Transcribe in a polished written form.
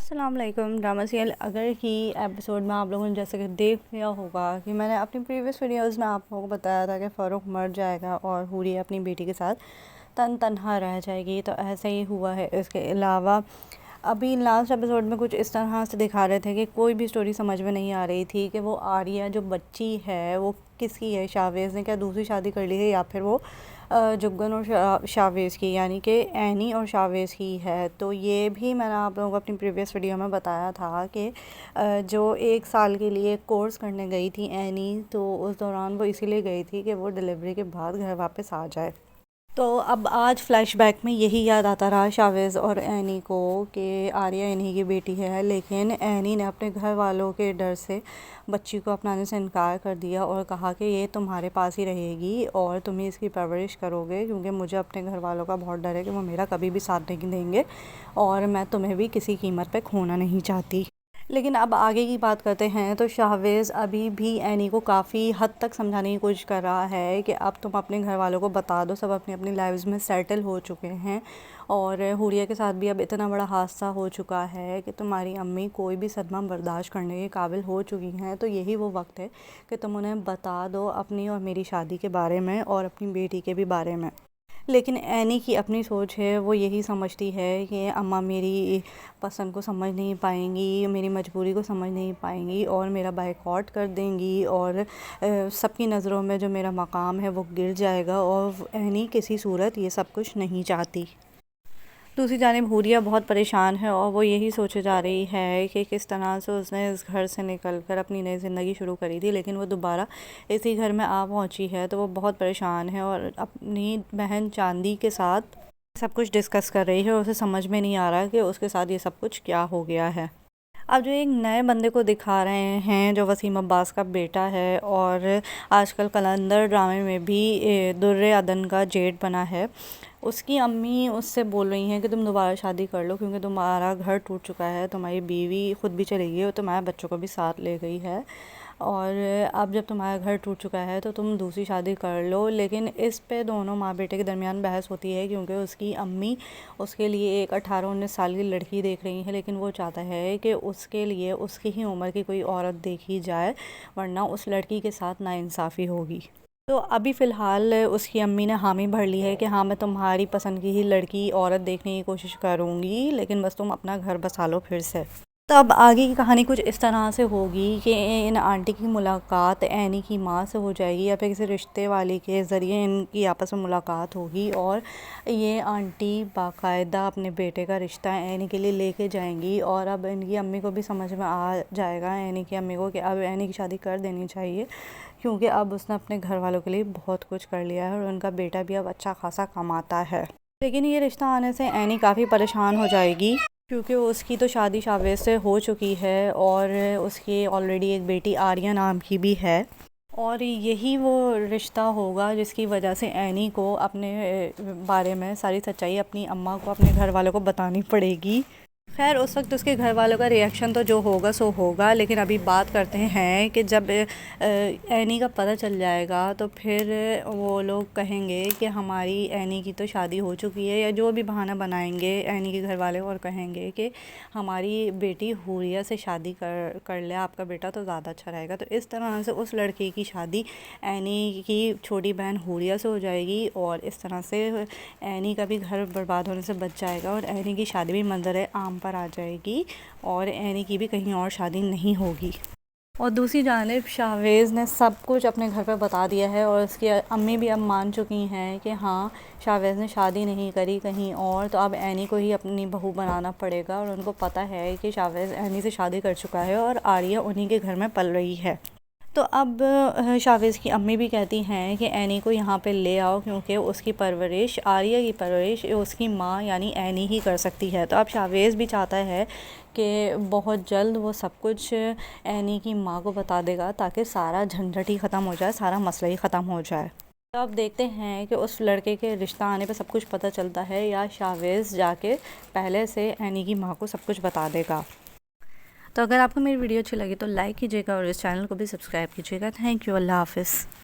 अस्सलाम वालेकुम। Drama serial अगर की एपिसोड में आप लोगों ने जैसे कि देख लिया होगा कि मैंने अपनी प्रीवियस वीडियोस में आप लोगों को बताया था कि फ़ारूक मर जाएगा और हूरिया अपनी बेटी के साथ तन्हा रह जाएगी, तो ऐसा ही हुआ है। इसके अलावा अभी लास्ट एपिसोड में कुछ इस तरह से दिखा रहे थे कि कोई भी स्टोरी समझ में नहीं आ रही थी कि वो आर्या जो बच्ची है वो किसकी है, शावेज़ ने क्या दूसरी शादी कर ली है या फिर वो जुग्गन और शावेज़ की यानी कि एनी और शावेज़ की है। तो ये भी मैंने आप लोगों को अपनी प्रीवियस वीडियो में बताया था कि जो 1 साल के लिए कोर्स करने गई थी एनी, तो उस दौरान वो इसीलिए गई थी कि वो डिलीवरी के बाद घर वापस आ जाए। तो अब आज फ्लैशबैक में यही याद आता रहा शावेज़ और एनी को कि आर्या इन्हीं की बेटी है, लेकिन एनी ने अपने घर वालों के डर से बच्ची को अपनाने से इनकार कर दिया और कहा कि ये तुम्हारे पास ही रहेगी और तुम ही इसकी परवरिश करोगे, क्योंकि मुझे अपने घर वालों का बहुत डर है कि वो मेरा कभी भी साथ नहीं देंगे और मैं तुम्हें भी किसी कीमत पे खोना नहीं चाहती। लेकिन अब आगे की बात करते हैं तो शावेज़ अभी भी एनी को काफ़ी हद तक समझाने की कोशिश कर रहा है कि अब तुम अपने घर वालों को बता दो, सब अपनी अपनी लाइव्स में सेटल हो चुके हैं और हूरिया के साथ भी अब इतना बड़ा हादसा हो चुका है कि तुम्हारी अम्मी कोई भी सदमा बर्दाश्त करने के काबिल हो चुकी हैं। तो यही वो वक्त है कि तुम उन्हें बता दो अपनी और मेरी शादी के बारे में और अपनी बेटी के भी बारे में। लेकिन एनी की अपनी सोच है, वो यही समझती है कि अम्मा मेरी पसंद को समझ नहीं पाएंगी, मेरी मजबूरी को समझ नहीं पाएंगी और मेरा बायकॉट कर देंगी और सबकी नज़रों में जो मेरा मकाम है वो गिर जाएगा और एनी किसी सूरत ये सब कुछ नहीं चाहती। दूसरी जानिब हूरिया बहुत परेशान है और वो यही सोचे जा रही है कि किस तरह से उसने इस घर से निकलकर अपनी नई ज़िंदगी शुरू करी थी, लेकिन वो दोबारा इसी घर में आ पहुंची है। तो वो बहुत परेशान है और अपनी बहन चांदी के साथ सब कुछ डिस्कस कर रही है और उसे समझ में नहीं आ रहा कि उसके साथ ये सब कुछ क्या हो गया है। अब जो एक नए बंदे को दिखा रहे हैं जो वसीम अब्बास का बेटा है और आजकल कलंदर ड्रामे में भी दुर्रे अदन का जेठ बना है, उसकी अम्मी उससे बोल रही हैं कि तुम दोबारा शादी कर लो क्योंकि तुम्हारा घर टूट चुका है, तुम्हारी बीवी खुद भी चली गई और तुम्हारे बच्चों को भी साथ ले गई है और अब जब तुम्हारा घर टूट चुका है तो तुम दूसरी शादी कर लो। लेकिन इस पे दोनों माँ बेटे के दरमियान बहस होती है क्योंकि उसकी अम्मी उसके लिए एक 18-19 साल की लड़की देख रही है, लेकिन वो चाहता है कि उसके लिए उसकी ही उम्र की कोई औरत देखी जाए वरना उस लड़की के साथ नाइंसाफ़ी होगी। तो अभी फ़िलहाल उसकी अम्मी ने हामी भर ली है कि हाँ मैं तुम्हारी पसंद की ही लड़की औरत देखने की कोशिश करूँगी, लेकिन बस तुम अपना घर बसा लो फिर से। तो अब आगे की कहानी कुछ इस तरह से होगी कि इन आंटी की मुलाकात एनी की माँ से हो जाएगी या फिर किसी रिश्ते वाले के ज़रिए इनकी आपस में मुलाकात होगी और ये आंटी बाकायदा अपने बेटे का रिश्ता एनी के लिए लेके जाएंगी और अब इनकी अम्मी को भी समझ में आ जाएगा, एनी की अम्मी को, कि अब एनी की शादी कर देनी चाहिए क्योंकि अब उसने अपने घर वालों के लिए बहुत कुछ कर लिया है और उनका बेटा भी अब अच्छा खासा कमाता है। लेकिन ये रिश्ता आने से एनी काफ़ी परेशान हो जाएगी क्योंकि उसकी तो शादी शावेज़ से हो चुकी है और उसकी ऑलरेडी एक बेटी आर्या नाम की भी है और यही वो रिश्ता होगा जिसकी वजह से एनी को अपने बारे में सारी सच्चाई अपनी अम्मा को, अपने घर वालों को बतानी पड़ेगी। खैर उस वक्त उसके घर वालों का रिएक्शन तो जो होगा सो होगा, लेकिन अभी बात करते हैं कि जब एनी का पता चल जाएगा तो फिर वो लोग कहेंगे कि हमारी एनी की तो शादी हो चुकी है या जो भी बहाना बनाएंगे एनी के घर वाले और कहेंगे कि हमारी बेटी हूरिया से शादी कर ले, आपका बेटा तो ज़्यादा अच्छा रहेगा। तो इस तरह से उस लड़के की शादी एनी की छोटी बहन हूरिया से हो जाएगी और इस तरह से एनी का भी घर बर्बाद होने से बच जाएगा और एनी की शादी भी मंजर आम पर आ जाएगी और एनी की भी कहीं और शादी नहीं होगी। और दूसरी जानिब शावेज़ ने सब कुछ अपने घर पर बता दिया है और उसकी अम्मी भी अब मान चुकी हैं कि हाँ शावेज़ ने शादी नहीं करी कहीं और, तो अब एनी को ही अपनी बहू बनाना पड़ेगा और उनको पता है कि शावेज़ एनी से शादी कर चुका है और आर्या उन्हीं के घर में पल रही है। तो अब शावेज़ की अम्मी भी कहती हैं कि एनी को यहाँ पे ले आओ क्योंकि उसकी परवरिश, आर्या की परवरिश उसकी माँ यानी एनी ही कर सकती है। तो अब शावेज़ भी चाहता है कि बहुत जल्द वो सब कुछ एनी की माँ को बता देगा ताकि सारा झंझट ही ख़त्म हो जाए, सारा मसला ही ख़त्म हो जाए। तो अब देखते हैं कि उस लड़के के रिश्ता आने पे सब कुछ पता चलता है या शावेज़ जाके पहले से एनी की माँ को सब कुछ बता देगा। तो अगर आपको मेरी वीडियो अच्छी लगी तो लाइक कीजिएगा और इस चैनल को भी सब्सक्राइब कीजिएगा। थैंक यू, अल्लाह हाफ़िज़।